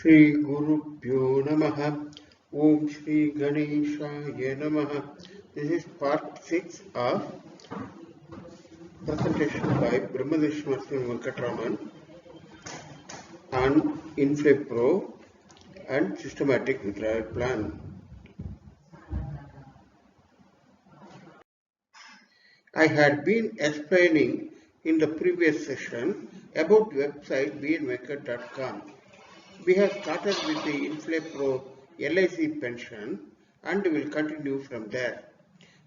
Shri Gurubhyo Namaha. Om Shri Ganeshaya Namaha. This is part 6 of presentation by Brahmadeshwar Venkatraman on InflePro and systematic withdrawal plan. I had been explaining in the previous session about the website bnvenkat.com. We have started with the InflePro LIC pension and will continue from there.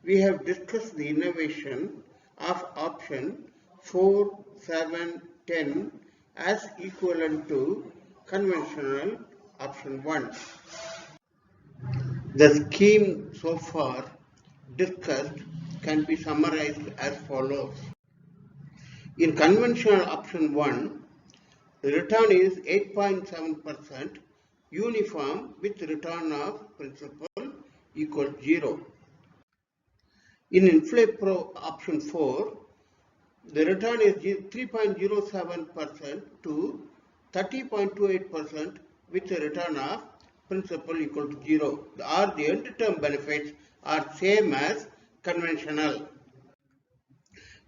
We have discussed the innovation of option 4, 7, 10 as equivalent to conventional option 1. The scheme so far discussed can be summarized as follows. In conventional option 1, the return is 8.7% uniform with return of principal equal 0. In InflePro option 4, the return is 3.07% to 30.28% with a return of principal equal to 0. Or the end term benefits are same as conventional.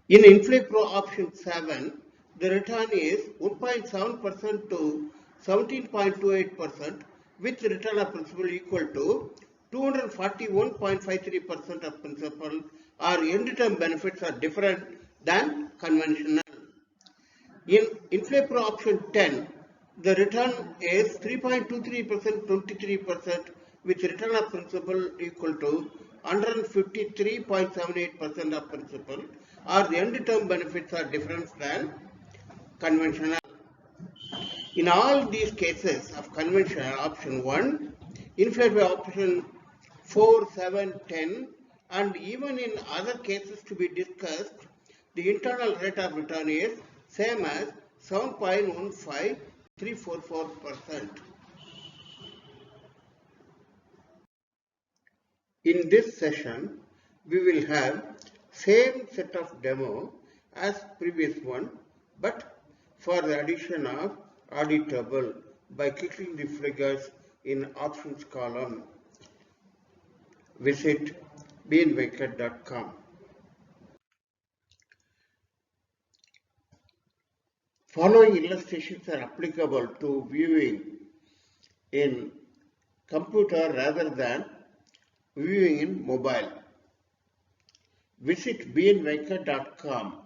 In InflePro option 7, the return is 1.7% to 17.28% with return of principal equal to 241.53% of principal. Our end term benefits are different than conventional. In InflePro option 10, the return is 3.23%, 23% with return of principal equal to 153.78% of principal, or the end term benefits are different than conventional. In all these cases of conventional option 1, InflePro option 4, 7, 10, and even in other cases to be discussed, the internal rate of return is same as 7.15344%. In this session, we will have same set of demo as previous one, but for the addition of auditable by clicking the figures in options column. Visit bnvenkat.com. Following illustrations are applicable to viewing in computer rather than viewing in mobile. Visit bnvenkat.com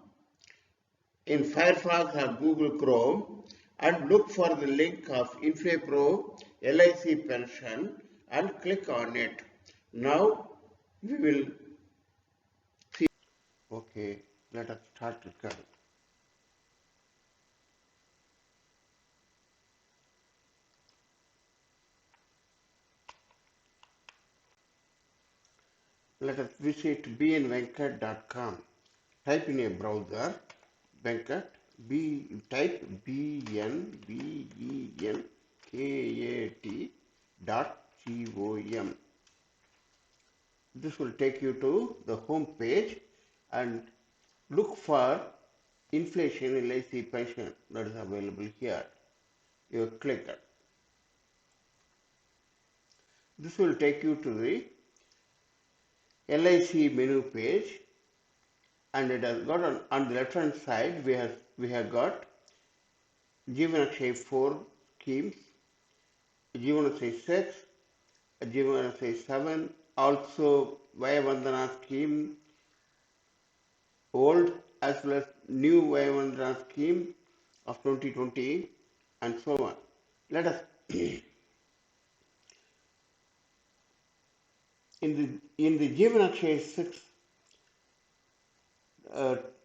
in Firefox or Google Chrome and look for the link of InflePro LIC pension and click on it. Now we will see. Okay, let us start recording. Let us visit bnvenkat.com. Type in a browser Venkat, type bnvenkat.com. This will take you to the home page and look for inflation LIC pension that is available here. You click it. This will take you to the LIC menu page, and it has got on the left hand side we have got Jeevan Akshay 4 schemes, Jeevan Akshay 6, Jeevan Akshay 7, also Vaya Vandana scheme, old as well as new Vaya Vandana scheme of 2020 and so on. Let us in the Jeevan Akshay 6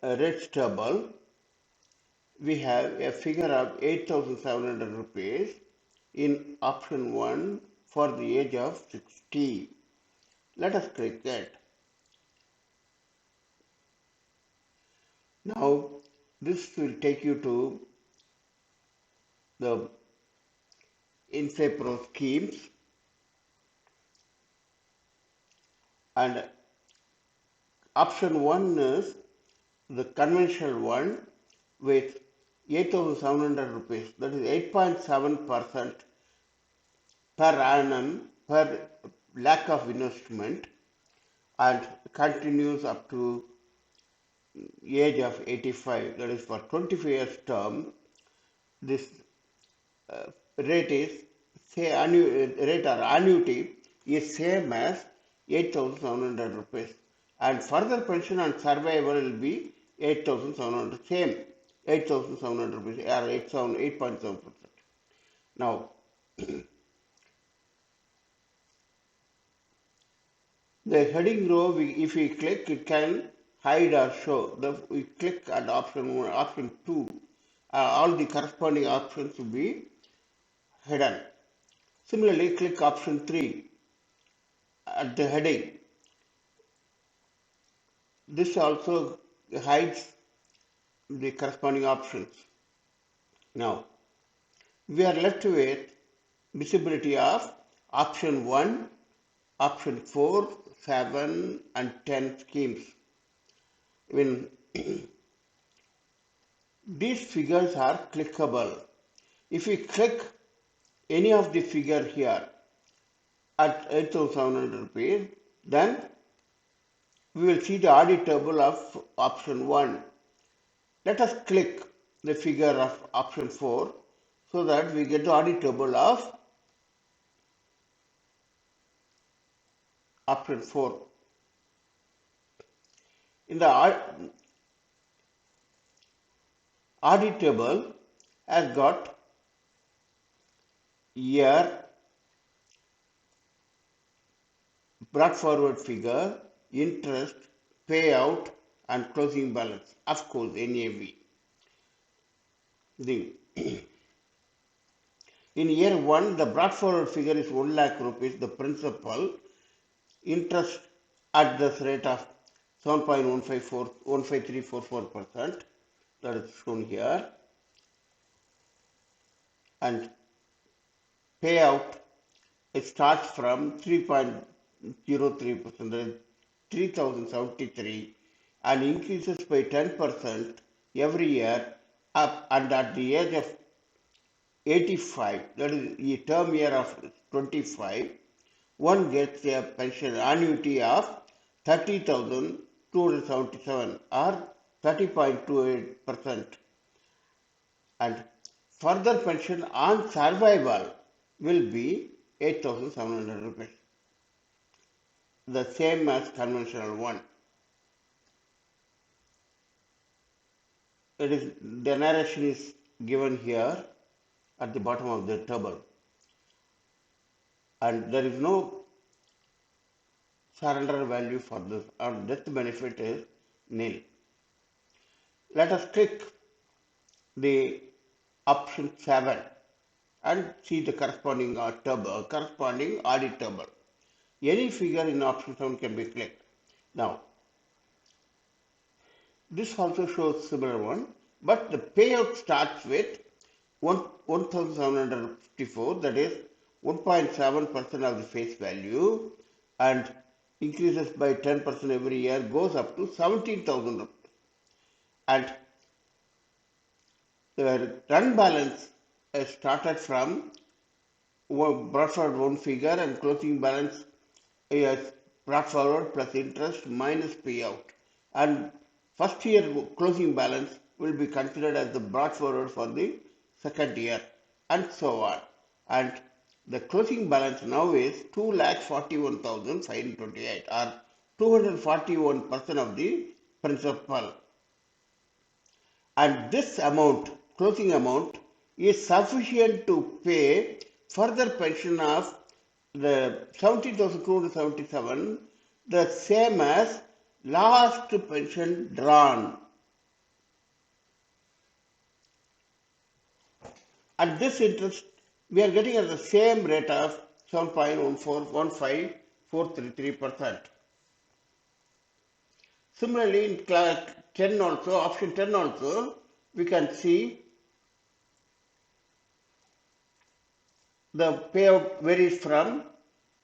rates table, we have a figure of 8,700 rupees in option 1 for the age of 60. Let us click it. Now this will take you to the InflePro schemes, and option 1 is the conventional one with 8,700 rupees, that is 8.7% per annum per lakh of investment and continues up to age of 85, that is for 25 years term. This uh, rate is rate or annuity is same as 8,700 rupees, and further pension and survival will be 8,700, same 8,700 rupees or 8.7%. Now the heading row, if we click, it can hide or show. We click at option 1, option 2, all the corresponding options will be hidden. Similarly, click option 3 at the heading. This also hides the corresponding options. Now, we are left with visibility of option 1, option 4, 7 and 10 schemes. When these figures are clickable. If we click any of the figure here at 8,700 rupees, then we will see the audit table of option 1. Let us click the figure of option 4 so that we get the audit table of option 4. In the audit table has got year, brought forward figure, interest, payout and closing balance. Of course, NAV. In year 1, the brought forward figure is 1 lakh rupees, the principal, interest at this rate of 7.15344%, that is shown here, and payout, it starts from 3.03%, that is 3073, and increases by 10% every year up, and at the age of 85, that is the term year of 25, one gets a pension annuity of 30,277 or 30.28%, and further pension on survival will be 8,700 rupees, the same as conventional one. It is, the narration is given here at the bottom of the table, and there is no surrender value for this, and death benefit is nil. Let us click the option 7 and see the corresponding table, corresponding audit table. Any figure in option 7 can be clicked. Now, this also shows similar one, but the payout starts with 1,754, that is 1.7% of the face value, and increases by 10% every year, goes up to 17,000 rupees. And the run balance started from brought forward one figure, and closing balance is brought forward plus interest minus payout. And first year closing balance will be considered as the brought forward for the second year, and so on. And the closing balance now is 2,41,528 or 241% of the principal. And this amount, closing amount, is sufficient to pay further pension of the 70,277, the same as last pension drawn. And this interest we are getting at the same rate of 7.1515433%. Similarly, in class 10 also, option 10 also, we can see the payout varies from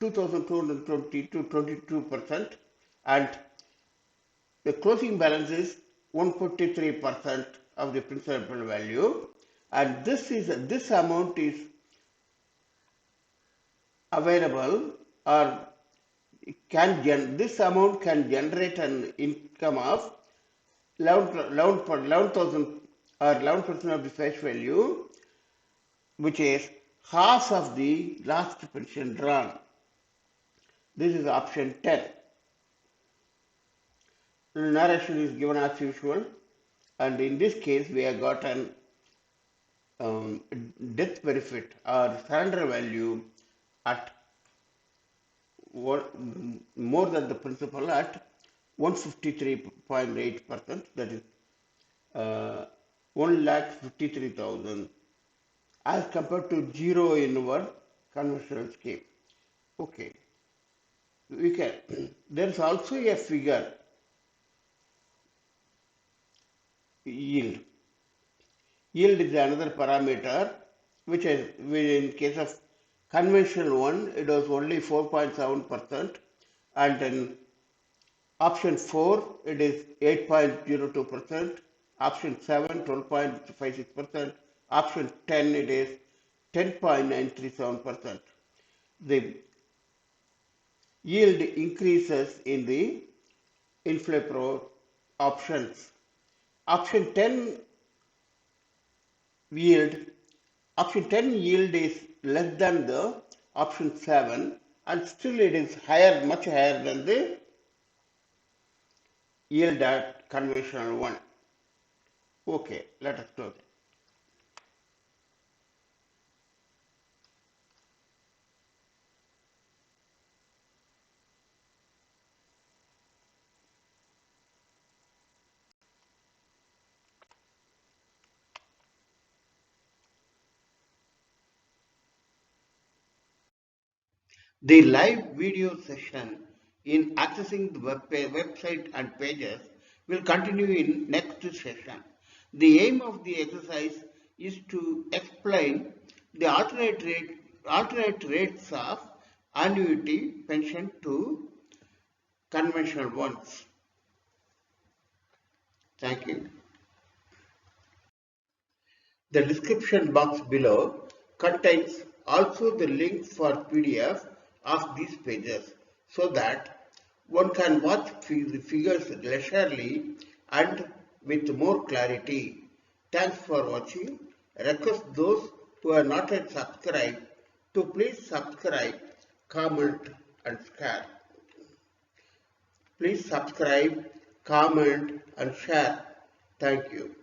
2,220 to 22%, and the closing balance is 153% of the principal value, and this amount is available or this amount can generate an income of 11,000 or 11% of the face value, which is half of the last pension drawn. This is option 10. Narration is given as usual, and in this case we have got an death benefit or surrender value at more than the principal at 153.8%, that is 1,53,000, as compared to zero in our conventional scheme. Okay, we can. There is also a figure, yield. Yield is another parameter, which is in case of conventional one, it was only 4.7%, and in option 4, it is 8.02%, option 7, 12.56%, option 10, it is 10.937%. The yield increases in the InflaPro options. Option 10 yield, option 10 yield is less than the option 7, and still it is higher, much higher than the yield at conventional one. Okay, let us close. The live video session in accessing the website and pages will continue in next session. The aim of the exercise is to explain the alternate rates of annuity pension to conventional ones. Thank you. The description box below contains also the link for PDF of these pages, so that one can watch the figures leisurely and with more clarity. Thanks for watching. Request those who are not yet subscribed to please subscribe, comment and share. Please subscribe, comment and share. Thank you.